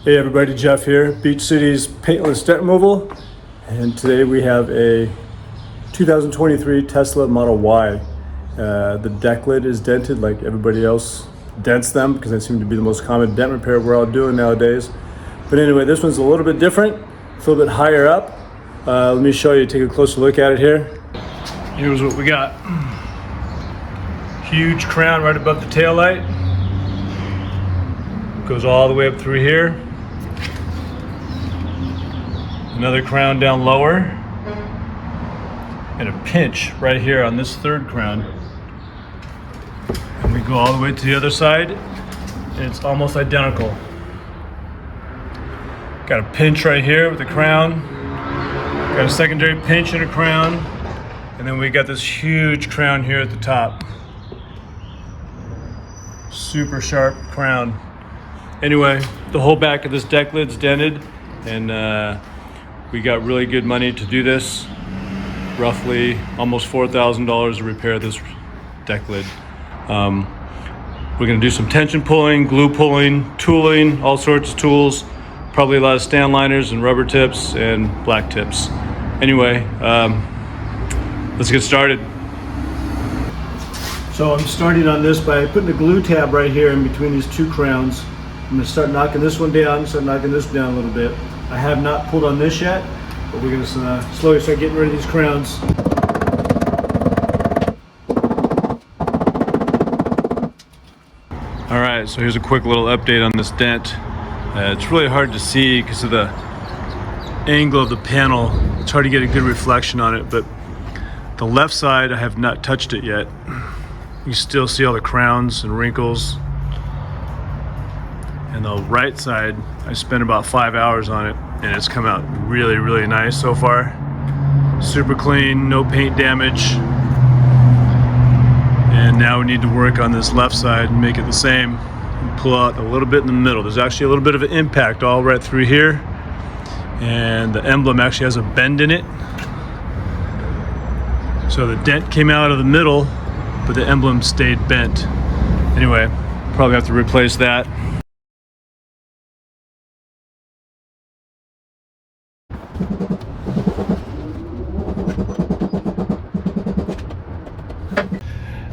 Hey everybody, Jeff here, Beach City's paintless dent removal, and today we have a 2023 Tesla Model Y. The deck lid is dented like everybody else dents them because they seem to be the most common dent repair we're all doing nowadays. But anyway, this one's a little bit different, it's a little bit higher up. Let me show you, take a closer look at it here. Here's what we got. Huge crown right above the taillight. Goes all the way up through here. Another crown down lower, and a pinch right here on this third crown. And we go all the way to the other side, and it's almost identical. Got a pinch right here with the crown, got a secondary pinch and a crown, and then we got this huge crown here at the top. Super sharp crown. Anyway, the whole back of this deck lid's dented, and we got really good money to do this. Roughly almost $4,000 to repair this deck lid. We're gonna do some tension pulling, glue pulling, tooling, all sorts of tools. Probably a lot of stand liners and rubber tips and black tips. Anyway, let's get started. So I'm starting on this by putting a glue tab right here in between these two crowns. I'm gonna start knocking this one down, start knocking this down a little bit. I have not pulled on this yet, but we're going to slowly start getting rid of these crowns. Alright, so here's a quick little update on this dent. It's really hard to see because of the angle of the panel. It's hard to get a good reflection on it, but the left side I have not touched it yet. You still see all the crowns and wrinkles. And the right side, I spent about 5 hours on it, and it's come out really, really nice so far. Super clean, no paint damage. And now we need to work on this left side and make it the same. And pull out a little bit in the middle. There's actually a little bit of an impact all right through here. And the emblem actually has a bend in it. So the dent came out of the middle, but the emblem stayed bent. Anyway, probably have to replace that.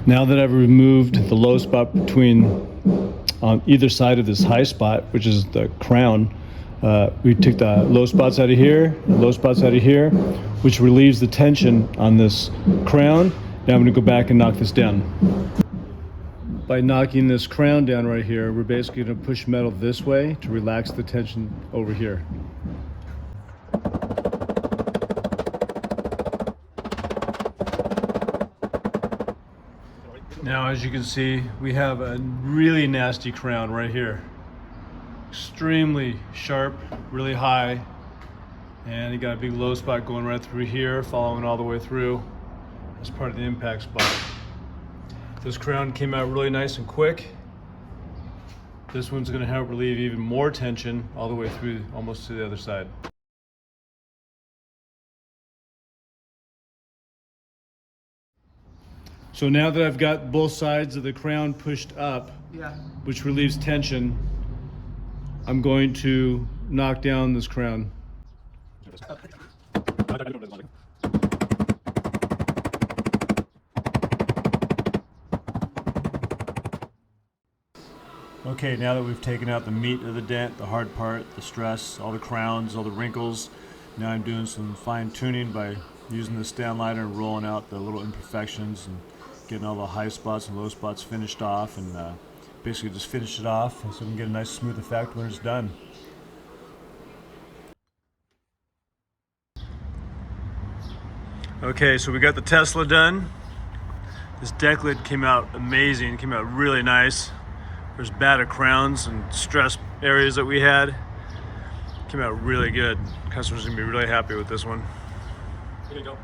Now that I've removed the low spot between on either side of this high spot, which is the crown, we took the low spots out of here, low spots out of here, which relieves the tension on this crown. Now I'm going to go back and knock this down. By knocking this crown down right here, we're basically going to push metal this way to relax the tension over here. Now, as you can see, we have a really nasty crown right here. Extremely sharp, really high, and you got a big low spot going right through here, following all the way through as part of the impact spot. This crown came out really nice and quick. This one's going to help relieve even more tension all the way through, almost to the other side. So now that I've got both sides of the crown pushed up, which relieves tension, I'm going to knock down this crown. Okay, now that we've taken out the meat of the dent, the hard part, the stress, all the crowns, all the wrinkles, now I'm doing some fine tuning by using the stand liner and rolling out the little imperfections and getting all the high spots and low spots finished off, and basically just finish it off so we can get a nice smooth effect when it's done. Okay, so we got the Tesla done. This deck lid came out amazing, came out really nice. There's bad crowns and stress areas that we had. Came out really good. Customers are gonna be really happy with this one. Here you go.